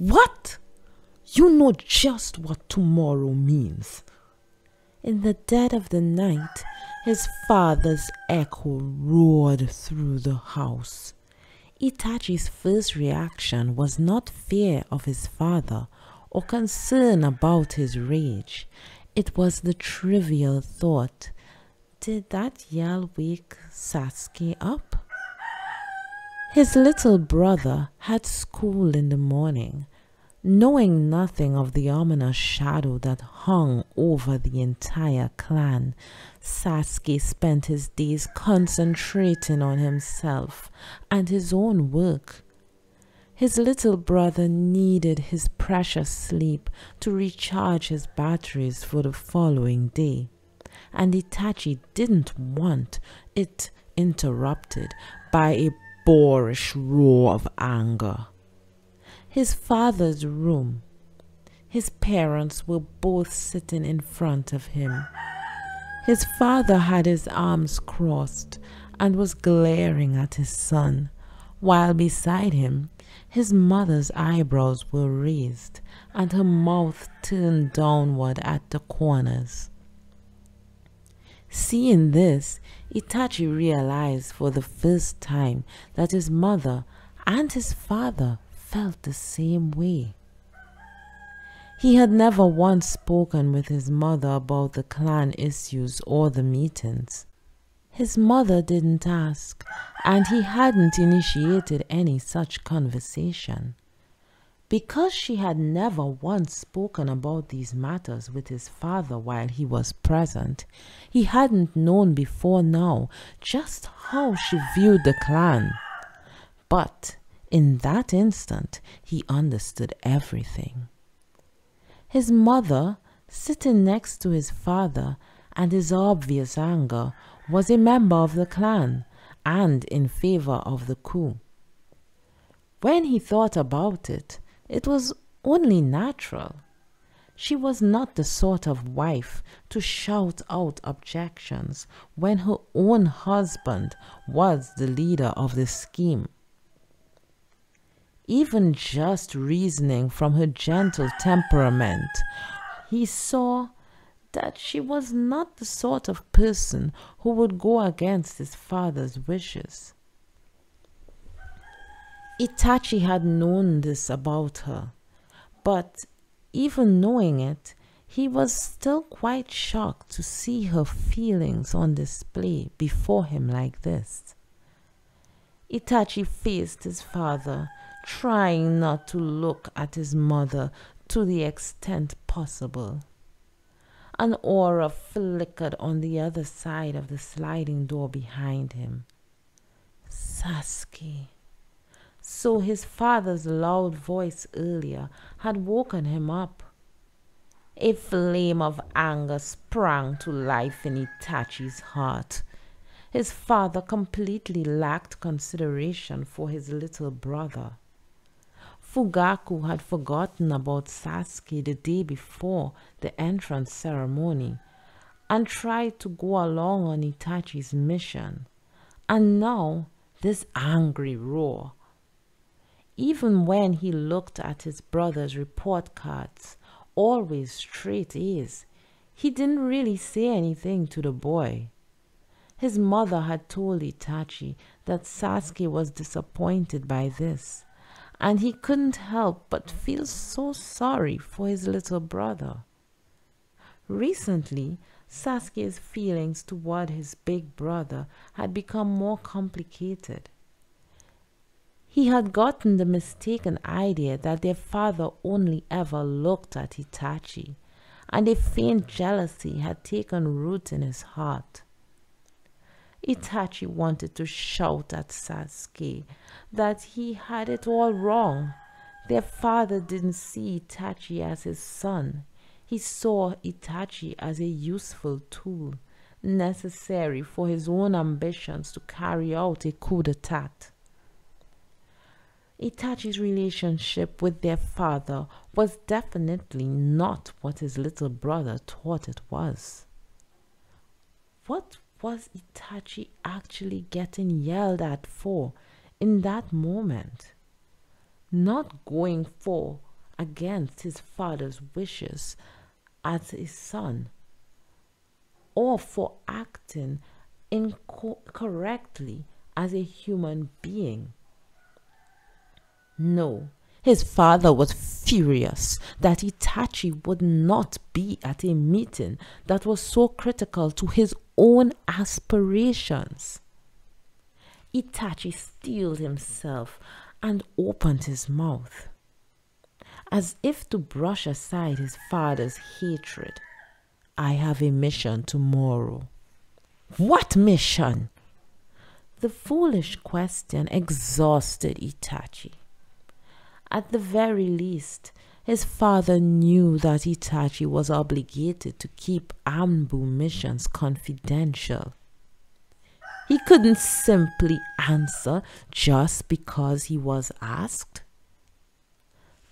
What? You know just what tomorrow means. In the dead of the night, his father's echo roared through the house. Itachi's first reaction was not fear of his father or concern about his rage. It was the trivial thought, did that yell wake Sasuke up? His little brother had school in the morning. Knowing nothing of the ominous shadow that hung over the entire clan, Sasuke spent his days concentrating on himself and his own work. His little brother needed his precious sleep to recharge his batteries for the following day, and Itachi didn't want it interrupted by a boorish roar of anger. His father's room. His parents were both sitting in front of him. His father had his arms crossed and was glaring at his son, while beside him, his mother's eyebrows were raised and her mouth turned downward at the corners. Seeing this, Itachi realized for the first time that his mother and his father felt the same way. He had never once spoken with his mother about the clan issues or the meetings. His mother didn't ask, and he hadn't initiated any such conversation. Because she had never once spoken about these matters with his father while he was present, he hadn't known before now just how she viewed the clan. But in that instant, he understood everything. His mother, sitting next to his father, and his obvious anger, was a member of the clan and in favor of the coup. When he thought about it, it was only natural. She was not the sort of wife to shout out objections when her own husband was the leader of the scheme. Even just reasoning from her gentle temperament, he saw that she was not the sort of person who would go against his father's wishes. Itachi had known this about her, but even knowing it, he was still quite shocked to see her feelings on display before him like this. Itachi faced his father, trying not to look at his mother to the extent possible. An aura flickered on the other side of the sliding door behind him. Sasuke. So his father's loud voice earlier had woken him up. A flame of anger sprang to life in Itachi's heart. His father completely lacked consideration for his little brother. Fugaku had forgotten about Sasuke the day before the entrance ceremony and tried to go along on Itachi's mission. And now this angry roar. Even when he looked at his brother's report cards, always straight A's, he didn't really say anything to the boy. His mother had told Itachi that Sasuke was disappointed by this, and he couldn't help but feel so sorry for his little brother. Recently, Sasuke's feelings toward his big brother had become more complicated. He had gotten the mistaken idea that their father only ever looked at Itachi, and a faint jealousy had taken root in his heart. Itachi wanted to shout at Sasuke that he had it all wrong. Their father didn't see Itachi as his son. He saw Itachi as a useful tool, necessary for his own ambitions to carry out a coup d'etat. Itachi's relationship with their father was definitely not what his little brother thought it was. What was Itachi actually getting yelled at for in that moment? Not going for against his father's wishes as his son, or for acting incorrectly as a human being. No, his father was furious that Itachi would not be at a meeting that was so critical to his own aspirations. Itachi steeled himself and opened his mouth, as if to brush aside his father's hatred. I have a mission tomorrow. What mission? The foolish question exhausted Itachi. At the very least, his father knew that Itachi was obligated to keep Anbu missions confidential. He couldn't simply answer just because he was asked.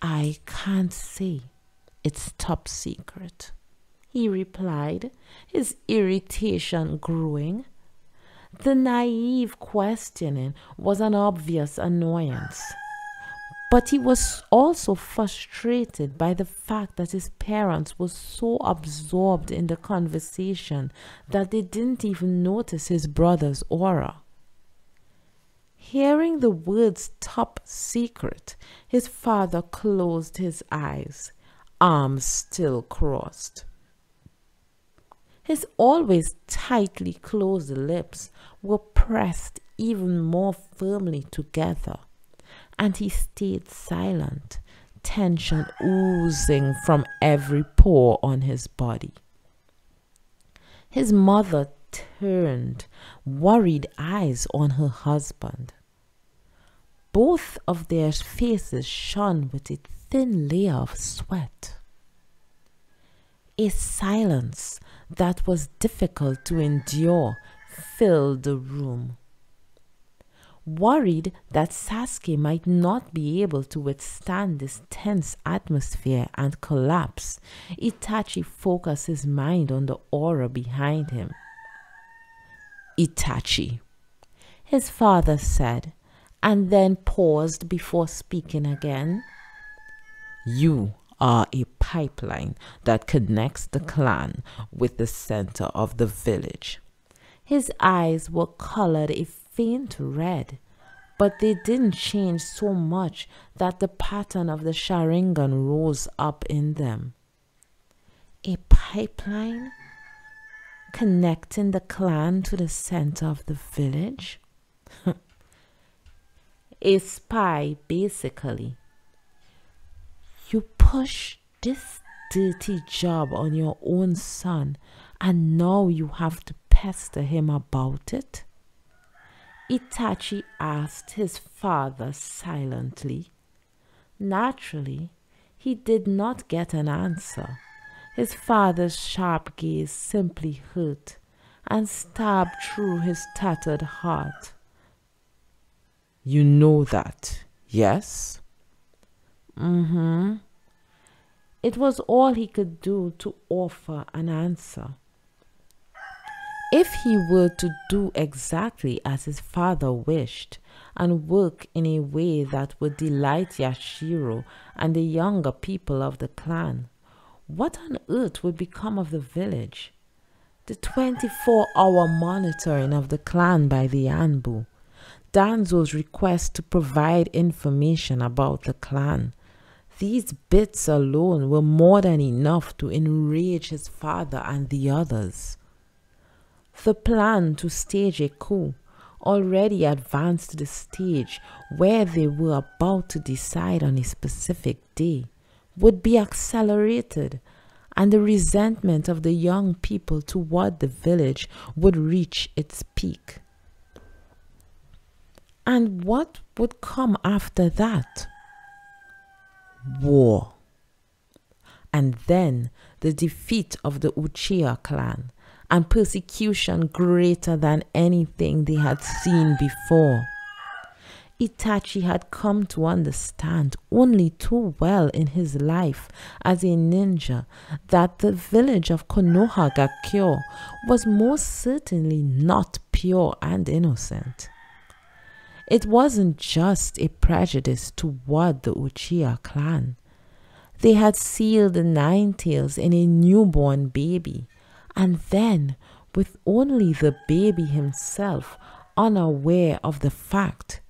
I can't say. It's top secret, he replied, his irritation growing. The naive questioning was an obvious annoyance. But he was also frustrated by the fact that his parents were so absorbed in the conversation that they didn't even notice his brother's aura. Hearing the words top secret, his father closed his eyes, arms still crossed. His always tightly closed lips were pressed even more firmly together, and he stayed silent, tension oozing from every pore on his body. His mother turned worried eyes on her husband. Both of their faces shone with a thin layer of sweat. A silence that was difficult to endure filled the room. Worried that Sasuke might not be able to withstand this tense atmosphere and collapse, Itachi focused his mind on the aura behind him. Itachi, his father said, and then paused before speaking again. You are a pipeline that connects the clan with the center of the village. His eyes were colored a faint red, but they didn't change so much that the pattern of the Sharingan rose up in them. A pipeline connecting the clan to the center of the village? A spy, basically. You push this dirty job on your own son, and now you have to pester him about it? Itachi asked his father silently. Naturally, he did not get an answer. His father's sharp gaze simply hurt and stabbed through his tattered heart. You know that, yes? It was all he could do to offer an answer. If he were to do exactly as his father wished and work in a way that would delight Yashiro and the younger people of the clan, what on earth would become of the village? The 24-hour monitoring of the clan by the Anbu, Danzo's request to provide information about the clan. These bits alone were more than enough to enrage his father and the others. The plan to stage a coup already advanced to the stage where they were about to decide on a specific day would be accelerated, and the resentment of the young people toward the village would reach its peak. And what would come after that? War. And then the defeat of the Uchiha clan, and persecution greater than anything they had seen before. Itachi had come to understand only too well in his life as a ninja that the village of Konohagakyo was most certainly not pure and innocent. It wasn't just a prejudice toward the Uchiha clan. They had sealed the nine tails in a newborn baby, and then, with only the baby himself unaware of the fact,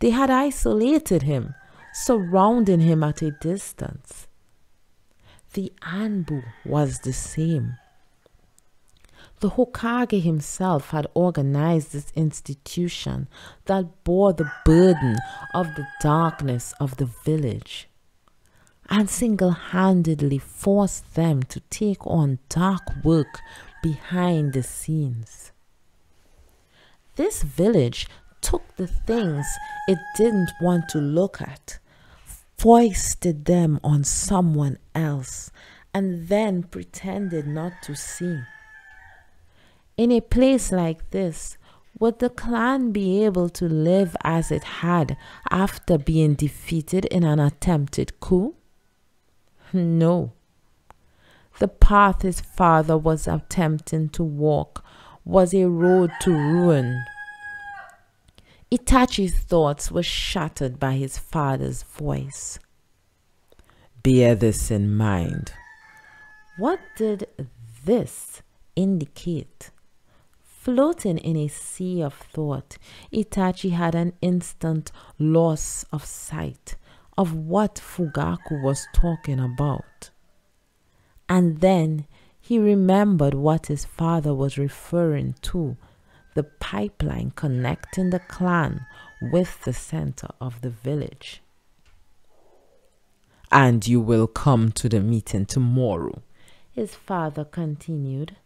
they had isolated him, surrounding him at a distance. The Anbu was the same. The Hokage himself had organized this institution that bore the burden of the darkness of the village, and single-handedly forced them to take on dark work behind the scenes. This village took the things it didn't want to look at, foisted them on someone else, and then pretended not to see. In a place like this, would the clan be able to live as it had after being defeated in an attempted coup? No. The path his father was attempting to walk was a road to ruin. Itachi's thoughts were shattered by his father's voice. Bear this in mind. What did this indicate? Floating in a sea of thought, Itachi had an instant loss of sight of what Fugaku was talking about. And then he remembered what his father was referring to, the pipeline connecting the clan with the center of the village. And you will come to the meeting tomorrow, his father continued.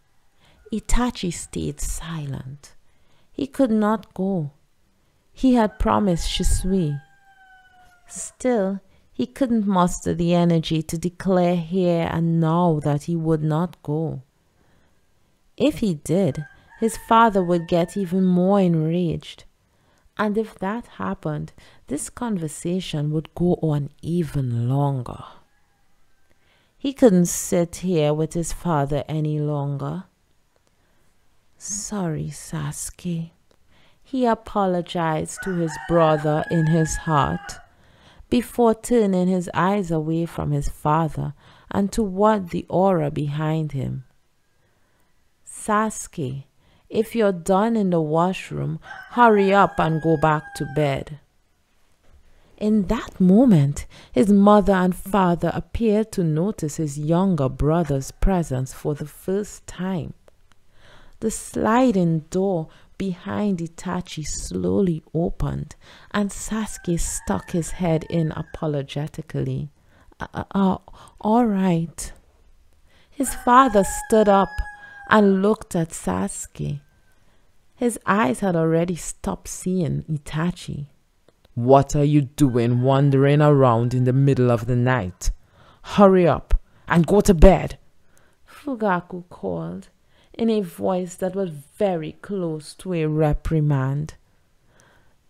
Itachi stayed silent. He could not go. He had promised Shisui. Still, he couldn't muster the energy to declare here and now that he would not go. If he did, his father would get even more enraged. And if that happened, this conversation would go on even longer. He couldn't sit here with his father any longer. Sorry, Sasuke. He apologized to his brother in his heart, before turning his eyes away from his father and toward the aura behind him. Sasuke, if you're done in the washroom, hurry up and go back to bed. In that moment, his mother and father appeared to notice his younger brother's presence for the first time. The sliding door behind Itachi slowly opened, and Sasuke stuck his head in apologetically. All right. His father stood up and looked at Sasuke. His eyes had already stopped seeing Itachi. What are you doing wandering around in the middle of the night? Hurry up and go to bed, Fugaku called, in a voice that was very close to a reprimand.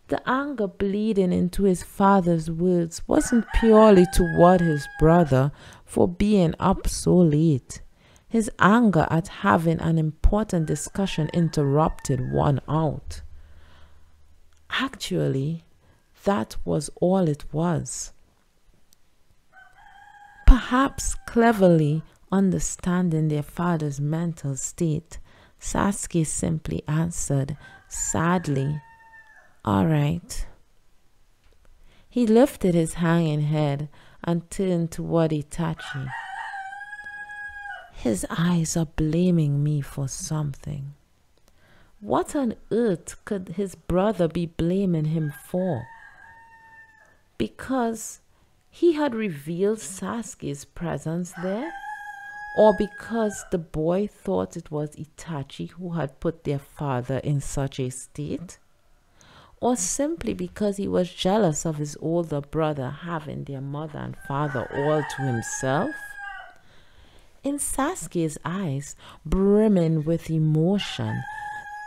The anger bleeding into his father's words wasn't purely toward his brother for being up so late. His anger at having an important discussion interrupted won out. Actually, that was all it was. Perhaps cleverly understanding their father's mental state, Sasuke simply answered, sadly, all right. He lifted his hanging head and turned toward Itachi. His eyes are blaming me for something. What on earth could his brother be blaming him for? Because he had revealed Sasuke's presence there? Or because the boy thought it was Itachi who had put their father in such a state? Or simply because he was jealous of his older brother having their mother and father all to himself? In Sasuke's eyes, brimming with emotion,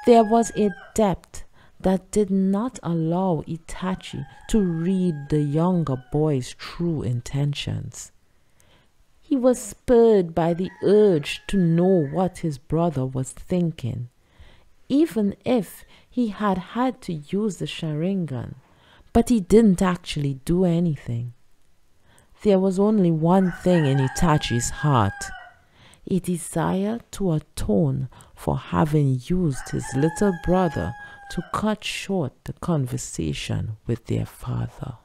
there was a depth that did not allow Itachi to read the younger boy's true intentions. He was spurred by the urge to know what his brother was thinking, even if he had had to use the Sharingan, but he didn't actually do anything. there was only one thing in Itachi's heart: a desire to atone for having used his little brother to cut short the conversation with their father.